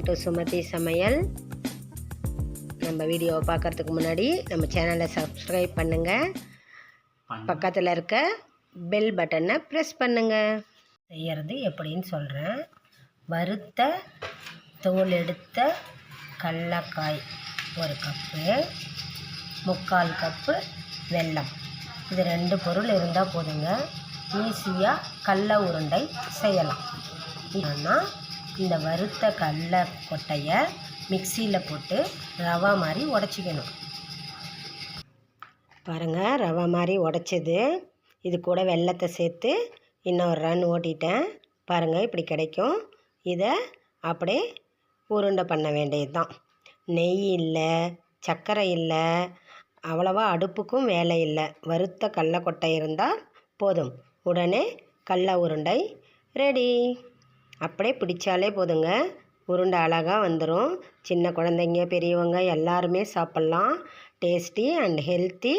Welcome to Sumathi சமையல். நம்ம வீடியோவை பார்க்குறதுக்கு முன்னாடி நம்ம சேனலை சப்ஸ்கிரைப் பண்ணுங்கள், பக்கத்தில் இருக்க பெல் பட்டனை ப்ரெஸ் பண்ணுங்கள். செய்கிறது எப்படின்னு சொல்கிறேன். வறுத்த தோல் எடுத்த கடலக்காய் 1 கப்பு, 3/4 கப்பு வெல்லம். இது 2 பொருள் இருந்தால் போதுங்க. ஈஸியாக கடல உருண்டை செய்யலாம். ஆனால் இந்த வறுத்த கடலை கொட்டையை மிக்சியில் போட்டு ரவா மாதிரி உடச்சிக்கணும். பாருங்கள், ரவா மாதிரி உடச்சது. இது கூட வெல்லத்தை சேர்த்து இன்னொரு ரன் ஓட்டிட்டேன். பாருங்கள், இப்படி கிடைக்கும். இதை அப்படியே உருண்டை பண்ண வேண்டியது தான். நெய் இல்லை, சர்க்கரை இல்லை, அவ்வளவா அடுப்புக்கும் வேலை இல்லை. வறுத்த கடலை கொட்டை இருந்தால் போதும். உடனே கடல உருண்டை ரெடி. அப்படியே பிடிச்சாலே போதுங்க, உருண்டை அழகாக வந்துடும். சின்ன குழந்தைங்க பெரியவங்க எல்லாருமே சாப்பிட்லாம். டேஸ்டி அண்ட் ஹெல்த்தி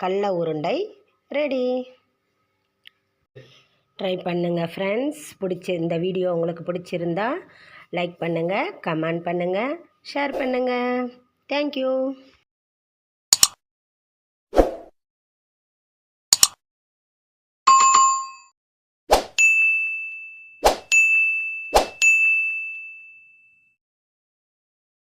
கடல உருண்டை ரெடி. ட்ரை பண்ணுங்கள் ஃப்ரெண்ட்ஸ். இந்த வீடியோ உங்களுக்கு பிடிச்சிருந்தா லைக் பண்ணுங்கள், கமெண்ட் பண்ணுங்கள், ஷேர் பண்ணுங்கள். தேங்க்யூ.